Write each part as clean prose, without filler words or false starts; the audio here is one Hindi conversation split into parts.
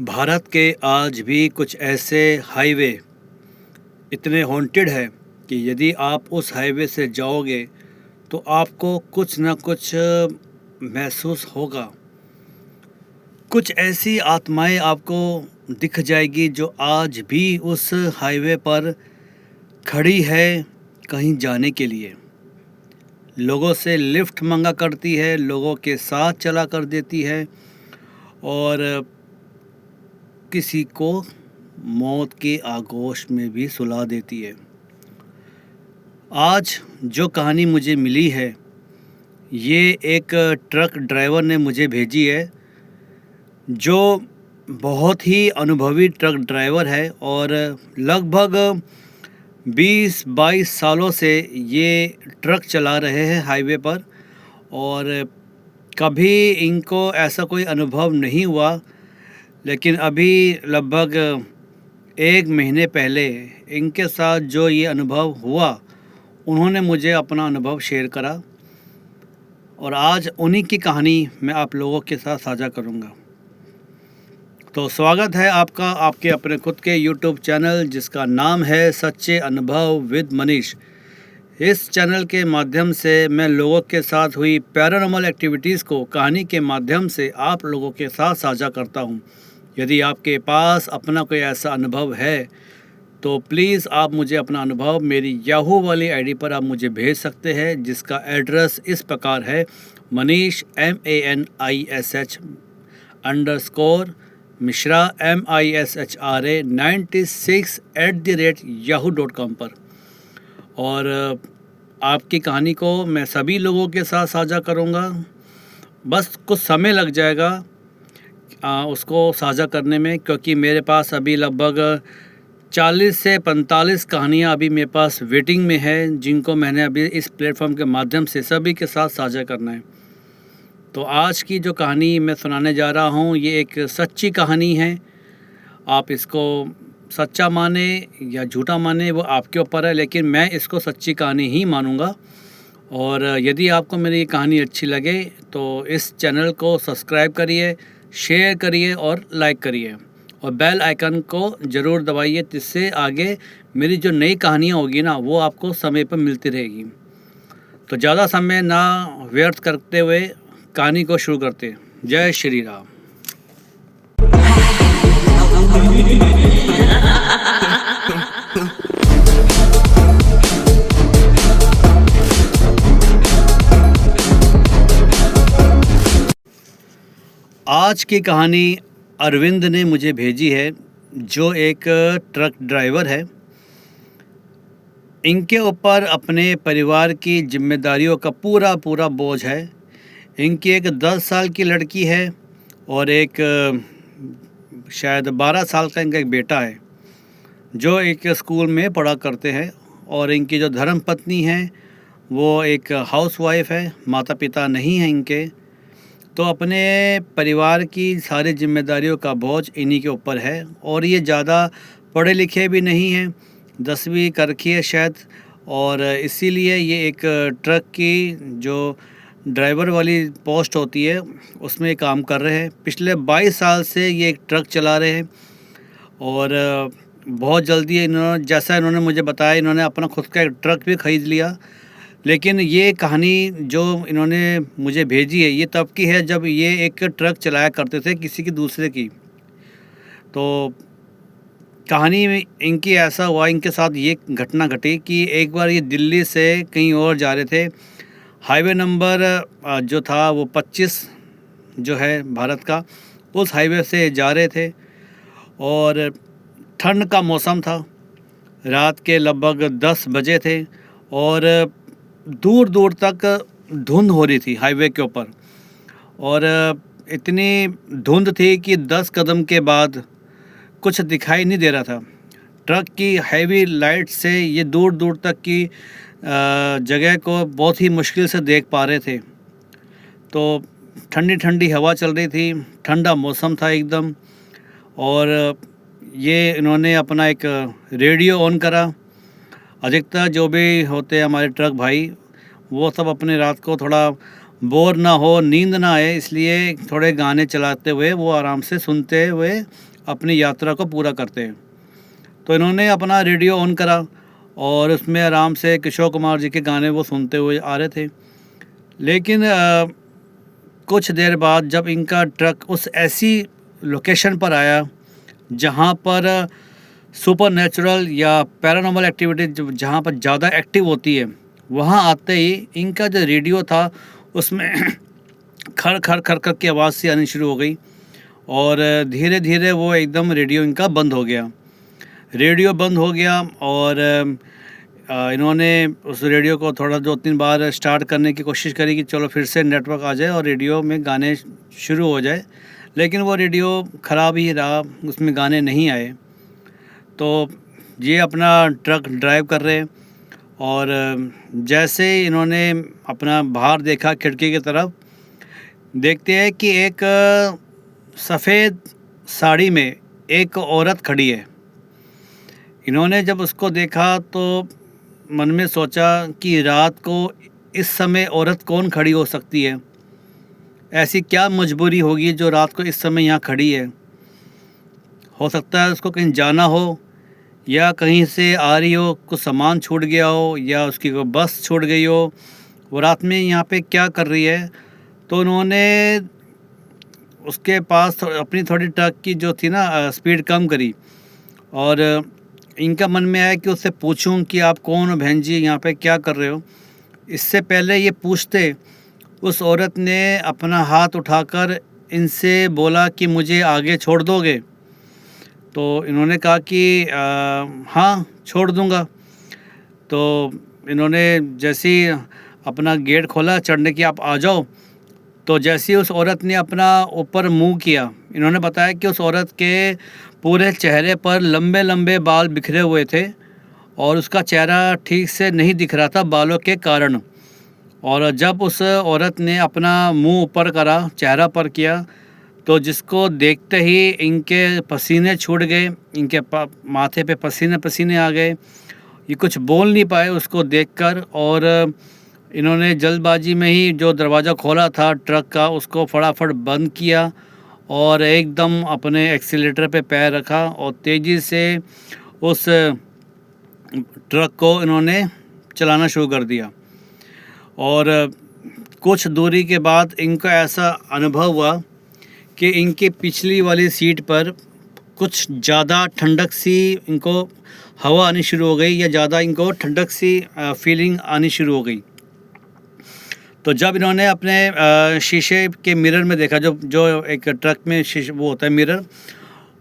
भारत के आज भी कुछ ऐसे हाईवे इतने हॉन्टेड है कि यदि आप उस हाईवे से जाओगे तो आपको कुछ ना कुछ महसूस होगा। कुछ ऐसी आत्माएं आपको दिख जाएगी जो आज भी उस हाईवे पर खड़ी है कहीं जाने के लिए। लोगों से लिफ्ट मंगा करती है, लोगों के साथ चला कर देती है और किसी को मौत के आगोश में भी सुला देती है। आज जो कहानी मुझे मिली है ये एक ट्रक ड्राइवर ने मुझे भेजी है, जो बहुत ही अनुभवी ट्रक ड्राइवर है और लगभग 20-22 सालों से ये ट्रक चला रहे हैं हाईवे पर और कभी इनको ऐसा कोई अनुभव नहीं हुआ। लेकिन अभी लगभग 1 महीने पहले इनके साथ जो ये अनुभव हुआ, उन्होंने मुझे अपना अनुभव शेयर करा और आज उन्हीं की कहानी मैं आप लोगों के साथ साझा करूंगा। तो स्वागत है आपका आपके अपने खुद के YouTube चैनल जिसका नाम है सच्चे अनुभव विद मनीष। इस चैनल के माध्यम से मैं लोगों के साथ हुई पैरानॉर्मल एक्टिविटीज़ को कहानी के माध्यम से आप लोगों के साथ साझा करता हूं। यदि आपके पास अपना कोई ऐसा अनुभव है तो प्लीज़ आप मुझे अपना अनुभव मेरी याहू वाली आईडी पर आप मुझे भेज सकते हैं, जिसका एड्रेस इस प्रकार है मनीष MANISH_Mishra MISHRA 96@yahoo.com पर। और आपकी कहानी को मैं सभी लोगों के साथ साझा करूँगा। बस कुछ समय लग जाएगा उसको साझा करने में, क्योंकि मेरे पास अभी लगभग 40 से 45 कहानियाँ अभी मेरे पास वेटिंग में है, जिनको मैंने अभी इस प्लेटफॉर्म के माध्यम से सभी के साथ साझा करना है। तो आज की जो कहानी मैं सुनाने जा रहा हूँ ये एक सच्ची कहानी है। आप इसको सच्चा माने या झूठा माने वो आपके ऊपर है, लेकिन मैं इसको सच्ची कहानी ही मानूँगा। और यदि आपको मेरी कहानी अच्छी लगे तो इस चैनल को सब्सक्राइब करिए, शेयर करिए और लाइक करिए और बेल आइकन को ज़रूर दबाइए, जिससे आगे मेरी जो नई कहानियाँ होगी ना वो आपको समय पर मिलती रहेगी। तो ज़्यादा समय ना व्यर्थ करते हुए कहानी को शुरू करते हैं। जय श्री राम। आज की कहानी अरविंद ने मुझे भेजी है, जो एक ट्रक ड्राइवर है। इनके ऊपर अपने परिवार की जिम्मेदारियों का पूरा बोझ है। इनकी एक 10 साल की लड़की है और एक शायद 12 साल का इनका एक बेटा है, जो एक स्कूल में पढ़ा करते हैं। और इनकी जो धर्मपत्नी है वो एक हाउसवाइफ है, माता पिता नहीं हैं इनके। तो अपने परिवार की सारी जिम्मेदारियों का बोझ इन्हीं के ऊपर है। और ये ज़्यादा पढ़े लिखे भी नहीं हैं, 10वीं कर रखी है शायद, और इसीलिए ये एक ट्रक की जो ड्राइवर वाली पोस्ट होती है उसमें काम कर रहे हैं। पिछले 22 साल से ये एक ट्रक चला रहे हैं और बहुत जल्दी इन्होंने, जैसा इन्होंने मुझे बताया, इन्होंने अपना खुद का एक ट्रक भी ख़रीद लिया। लेकिन ये कहानी जो इन्होंने मुझे भेजी है ये तब की है जब ये एक ट्रक चलाया करते थे किसी की दूसरे की। तो कहानी में इनकी ऐसा हुआ, इनके साथ ये घटना घटी कि एक बार ये दिल्ली से कहीं और जा रहे थे। हाईवे नंबर जो था वो 25 जो है भारत का, उस हाईवे से जा रहे थे और ठंड का मौसम था। रात के लगभग 10 बजे थे और दूर दूर तक धुंध हो रही थी हाईवे के ऊपर। और इतनी धुंध थी कि 10 कदम के बाद कुछ दिखाई नहीं दे रहा था। ट्रक की हैवी लाइट से ये दूर दूर तक की जगह को बहुत ही मुश्किल से देख पा रहे थे। तो ठंडी ठंडी हवा चल रही थी, ठंडा मौसम था एकदम। और ये इन्होंने अपना एक रेडियो ऑन करा। अधिकतर जो भी होते हैं हमारे ट्रक भाई, वो सब अपने रात को थोड़ा बोर ना हो, नींद ना आए, इसलिए थोड़े गाने चलाते हुए वो आराम से सुनते हुए अपनी यात्रा को पूरा करते हैं। तो इन्होंने अपना रेडियो ऑन करा और उसमें आराम से किशोर कुमार जी के गाने वो सुनते हुए आ रहे थे। लेकिन कुछ देर बाद जब इनका ट्रक उस ऐसी लोकेशन पर आया जहाँ पर सुपर नेचुरल या पैरानॉर्मल एक्टिविटी जहाँ पर ज़्यादा एक्टिव होती है, वहाँ आते ही इनका जो रेडियो था उसमें खर खर खर खर की आवाज़ सी आनी शुरू हो गई और धीरे धीरे वो एकदम रेडियो इनका बंद हो गया। रेडियो बंद हो गया और इन्होंने उस रेडियो को थोड़ा 2-3 बार स्टार्ट करने की कोशिश करी कि चलो फिर से नेटवर्क आ जाए और रेडियो में गाने शुरू हो जाए, लेकिन वो रेडियो ख़राब ही रहा, उसमें गाने नहीं आए। तो ये अपना ट्रक ड्राइव कर रहे और जैसे इन्होंने अपना बाहर देखा खिड़की की तरफ, देखते हैं कि एक सफ़ेद साड़ी में एक औरत खड़ी है। इन्होंने जब उसको देखा तो मन में सोचा कि रात को इस समय औरत कौन खड़ी हो सकती है, ऐसी क्या मजबूरी होगी जो रात को इस समय यहाँ खड़ी है। हो सकता है उसको कहीं जाना हो या कहीं से आ रही हो, कुछ सामान छूट गया हो या उसकी कोई बस छूट गई हो, वो रात में यहाँ पे क्या कर रही है। तो उन्होंने उसके पास अपनी थोड़ी ट्रक की जो थी ना स्पीड कम करी और इनका मन में आया कि उससे पूछूं कि आप कौन हो बहन जी, यहाँ पे क्या कर रहे हो। इससे पहले ये पूछते उस औरत ने अपना हाथ उठाकर इनसे बोला कि मुझे आगे छोड़ दोगे। तो इन्होंने कहा कि हाँ छोड़ दूँगा। तो इन्होंने जैसे ही अपना गेट खोला चढ़ने की, आप आ जाओ, तो जैसे ही उस औरत ने अपना ऊपर मुंह किया, इन्होंने बताया कि उस औरत के पूरे चेहरे पर लंबे लंबे बाल बिखरे हुए थे और उसका चेहरा ठीक से नहीं दिख रहा था बालों के कारण। और जब उस औरत ने अपना मुंह ऊपर करा, चेहरा पर किया, तो जिसको देखते ही इनके पसीने छूट गए, इनके माथे पे पसीने पसीने आ गए। ये कुछ बोल नहीं पाए उसको देखकर और इन्होंने जल्दबाजी में ही जो दरवाज़ा खोला था ट्रक का उसको फटाफट बंद किया और एकदम अपने एक्सीलेटर पे पैर रखा और तेज़ी से उस ट्रक को इन्होंने चलाना शुरू कर दिया। और कुछ दूरी के बाद इनको ऐसा अनुभव हुआ कि इनके पिछली वाली सीट पर कुछ ज़्यादा ठंडक सी इनको हवा आनी शुरू हो गई या ज़्यादा इनको ठंडक सी फीलिंग आनी शुरू हो गई। तो जब इन्होंने अपने शीशे के मिरर में देखा, जो एक ट्रक में शीशे वो होता है मिरर,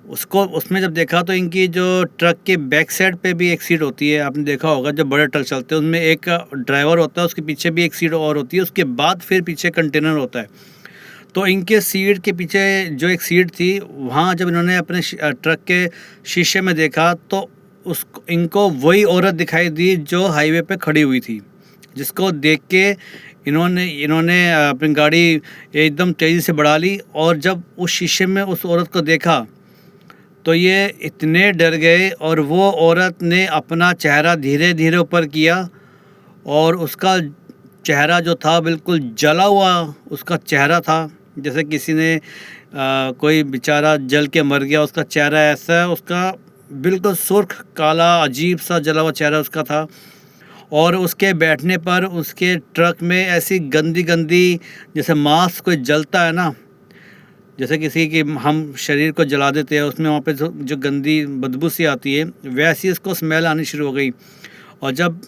उसको उसमें जब देखा तो इनकी जो ट्रक के बैक साइड पे भी एक सीट होती है, आपने देखा होगा जब बड़े ट्रक चलते हैं उसमें एक ड्राइवर होता है, उसके पीछे भी एक सीट और होती है, उसके बाद फिर पीछे कंटेनर होता है। तो इनके सीट के पीछे जो एक सीट थी, वहाँ जब इन्होंने अपने ट्रक के शीशे में देखा तो इनको वही औरत दिखाई दी जो हाईवे पे खड़ी हुई थी, जिसको देख के इन्होंने अपनी गाड़ी एकदम तेज़ी से बढ़ा ली और जब उस शीशे में उस औरत को देखा तो ये इतने डर गए और वो औरत ने अपना चेहरा धीरे धीरे ऊपर किया और उसका चेहरा जो था बिल्कुल जला हुआ उसका चेहरा था, जैसे किसी ने कोई बेचारा जल के मर गया, उसका चेहरा ऐसा, उसका बिल्कुल सुर्ख काला अजीब सा जला हुआ चेहरा उसका था। और उसके बैठने पर उसके ट्रक में ऐसी गंदी गंदी, जैसे मांस कोई जलता है ना, जैसे किसी की हम शरीर को जला देते हैं उसमें वहाँ पे जो गंदी बदबू सी आती है, वैसी उसको स्मेल आनी शुरू हो गई। और जब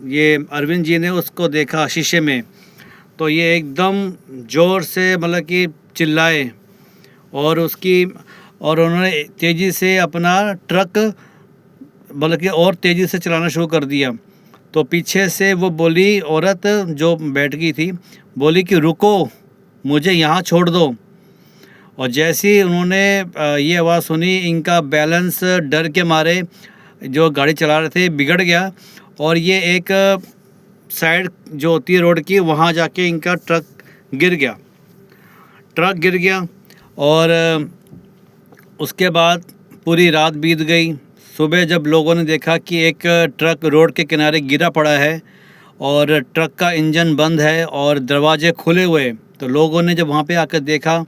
ये अरविंद जी ने उसको देखा शीशे में तो ये एकदम ज़ोर से मतलब कि चिल्लाए और उन्होंने तेज़ी से अपना ट्रक मतलब कि और तेज़ी से चलाना शुरू कर दिया। तो पीछे से वो बोली, औरत जो बैठ गई थी बोली कि रुको, मुझे यहाँ छोड़ दो। और जैसे ही उन्होंने ये आवाज़ सुनी, इनका बैलेंस डर के मारे जो गाड़ी चला रहे थे बिगड़ गया और ये एक साइड जो होती है रोड की, वहाँ जाके इनका ट्रक गिर गया। और उसके बाद पूरी रात बीत गई। सुबह जब लोगों ने देखा कि एक ट्रक रोड के किनारे गिरा पड़ा है और ट्रक का इंजन बंद है और दरवाजे खुले हुए। तो लोगों ने जब वहाँ पे आकर देखा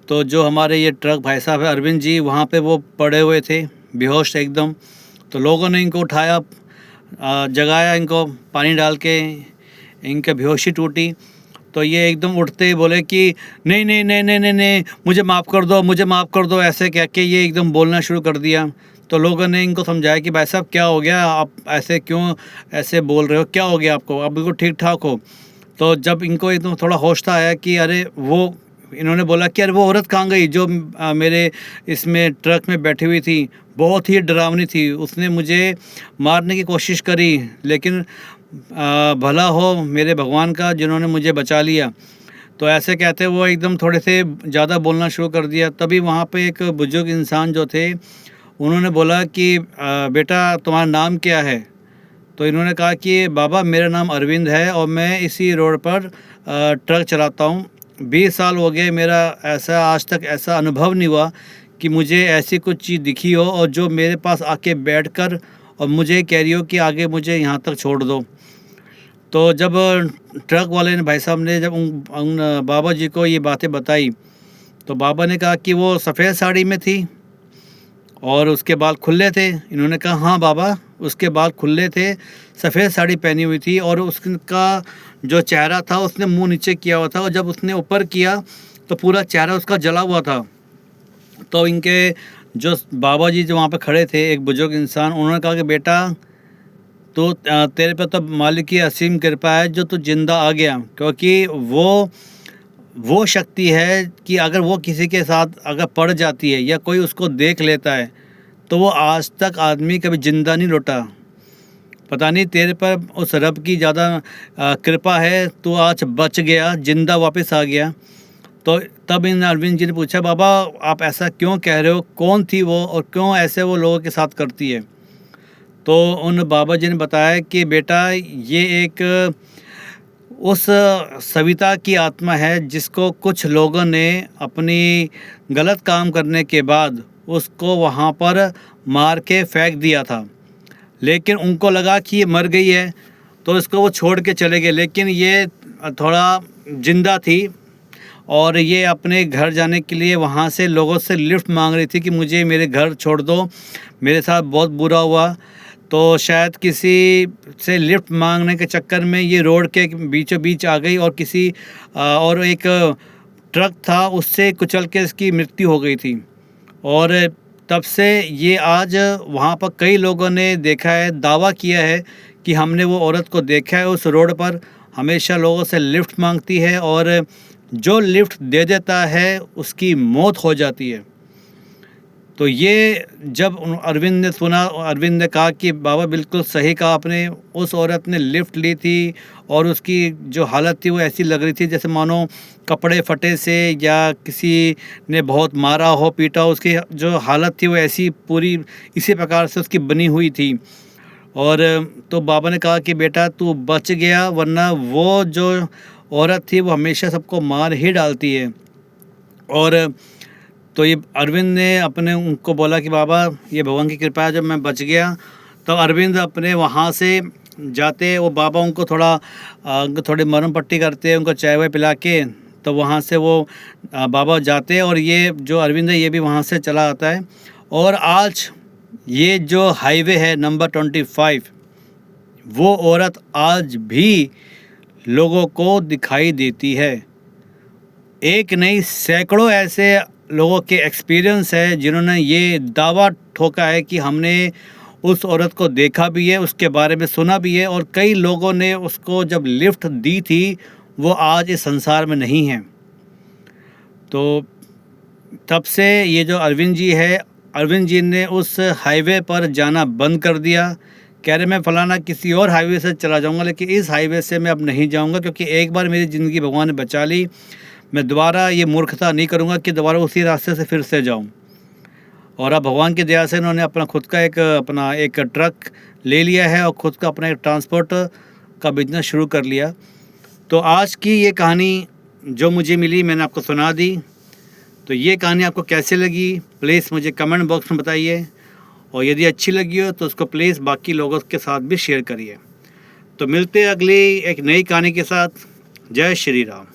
तो जो हमारे ये ट्रक भाई साहब है अरविंद जी, वहाँ पे वो पड़े हुए थे बेहोश एकदम। तो लोगों ने इनको उठाया, जगाया, इनको पानी डाल के इनकी बेहोशी टूटी। तो ये एकदम उठते ही बोले कि नहीं नहीं नहीं नहीं नहीं नहीं, मुझे माफ़ कर दो, मुझे माफ़ कर दो, ऐसे कह के ये एकदम बोलना शुरू कर दिया। तो लोगों ने इनको समझाया कि भाई साहब क्या हो गया, आप ऐसे क्यों ऐसे बोल रहे हो, क्या हो गया आपको, आप बिल्कुल ठीक ठाक हो। तो जब इनको एकदम थोड़ा होश आया कि अरे वो, इन्होंने बोला कि अरे वो औरत कहाँ गई जो मेरे इसमें ट्रक में बैठी हुई थी, बहुत ही डरावनी थी, उसने मुझे मारने की कोशिश करी, लेकिन भला हो मेरे भगवान का जिन्होंने मुझे बचा लिया। तो ऐसे कहते वो एकदम थोड़े से ज़्यादा बोलना शुरू कर दिया। तभी वहाँ पे एक बुजुर्ग इंसान जो थे उन्होंने बोला कि बेटा तुम्हारा नाम क्या है। तो इन्होंने कहा कि बाबा मेरा नाम अरविंद है और मैं इसी रोड पर ट्रक चलाता हूँ। 20 साल हो गए, मेरा ऐसा आज तक ऐसा अनुभव नहीं हुआ कि मुझे ऐसी कुछ चीज़ दिखी हो और जो मेरे पास आके बैठकर और मुझे कह रही हो कि आगे मुझे यहाँ तक छोड़ दो। तो जब ट्रक वाले ने भाई साहब ने जब उन बाबा जी को ये बातें बताई तो बाबा ने कहा कि वो सफ़ेद साड़ी में थी और उसके बाल खुले थे। इन्होंने कहा हाँ बाबा, उसके बाल खुले थे, सफ़ेद साड़ी पहनी हुई थी और उसका जो चेहरा था उसने मुंह नीचे किया हुआ था और जब उसने ऊपर किया तो पूरा चेहरा उसका जला हुआ था। तो इनके जो बाबा जी जो वहाँ पे खड़े थे, एक बुजुर्ग इंसान, उन्होंने कहा कि बेटा तो तेरे पे तो मालिक की असीम कृपा है जो तू जिंदा आ गया, क्योंकि वो शक्ति है कि अगर वो किसी के साथ अगर पड़ जाती है या कोई उसको देख लेता है तो वो आज तक आदमी कभी ज़िंदा नहीं लौटा। पता नहीं तेरे पर उस रब की ज़्यादा कृपा है, तो आज बच गया, ज़िंदा वापस आ गया। तो तब इन अरविंद जी ने पूछा बाबा आप ऐसा क्यों कह रहे हो, कौन थी वो और क्यों ऐसे वो लोगों के साथ करती है। तो उन बाबा जी ने बताया कि बेटा ये एक उस सविता की आत्मा है जिसको कुछ लोगों ने अपनी गलत काम करने के बाद उसको वहाँ पर मार के फेंक दिया था, लेकिन उनको लगा कि ये मर गई है तो इसको वो छोड़ के चले गए, लेकिन ये थोड़ा ज़िंदा थी और ये अपने घर जाने के लिए वहाँ से लोगों से लिफ्ट मांग रही थी कि मुझे मेरे घर छोड़ दो, मेरे साथ बहुत बुरा हुआ। तो शायद किसी से लिफ्ट मांगने के चक्कर में ये रोड के बीचों बीच आ गई और किसी और एक ट्रक था उससे कुचल के इसकी मृत्यु हो गई थी। और तब से ये आज वहाँ पर कई लोगों ने देखा है, दावा किया है कि हमने वो औरत को देखा है उस रोड पर, हमेशा लोगों से लिफ्ट मांगती है और जो लिफ्ट दे देता है उसकी मौत हो जाती है। तो ये जब अरविंद ने सुना, अरविंद ने कहा कि बाबा बिल्कुल सही कहा आपने, उस औरत ने लिफ्ट ली थी और उसकी जो हालत थी वो ऐसी लग रही थी जैसे मानो कपड़े फटे से या किसी ने बहुत मारा हो, पीटा हो, उसकी जो हालत थी वो ऐसी पूरी इसी प्रकार से उसकी बनी हुई थी। और तो बाबा ने कहा कि बेटा तू बच गया, वरना वो जो औरत थी वो हमेशा सबको मार ही डालती है। और तो ये अरविंद ने अपने उनको बोला कि बाबा ये भगवान की कृपा है जब मैं बच गया। तो अरविंद अपने वहाँ से जाते, वो बाबा उनको थोड़ी मरहम पट्टी करते, उनको चाय वाय पिला के, तो वहाँ से वो बाबा जाते और ये जो अरविंद है ये भी वहाँ से चला आता है। और आज ये जो हाईवे है नंबर 25, वो औरत आज भी लोगों को दिखाई देती है। एक नहीं सैकड़ों ऐसे लोगों के एक्सपीरियंस है जिन्होंने ये दावा ठोका है कि हमने उस औरत को देखा भी है, उसके बारे में सुना भी है और कई लोगों ने उसको जब लिफ्ट दी थी वो आज इस संसार में नहीं हैं। तो तब से ये जो अरविंद जी है, अरविंद जी ने उस हाईवे पर जाना बंद कर दिया। कह रहे मैं फ़लाना किसी और हाईवे से चला जाऊंगा, लेकिन इस हाईवे से मैं अब नहीं जाऊंगा, क्योंकि एक बार मेरी ज़िंदगी भगवान ने बचा ली, मैं दोबारा ये मूर्खता नहीं करूँगा कि दोबारा उसी रास्ते से फिर से जाऊँ। और अब भगवान की दया से इन्होंने अपना खुद का एक ट्रक ले लिया है और ख़ुद का अपना एक ट्रांसपोर्ट का बिजनेस शुरू कर लिया। तो आज की ये कहानी जो मुझे मिली मैंने आपको सुना दी। तो ये कहानी आपको कैसे लगी प्लीज़ मुझे कमेंट बॉक्स में बताइए, और यदि अच्छी लगी हो तो उसको प्लीज़ बाकी लोगों के साथ भी शेयर करिए। तो मिलते हैं अगली एक नई कहानी के साथ। जय श्री राम।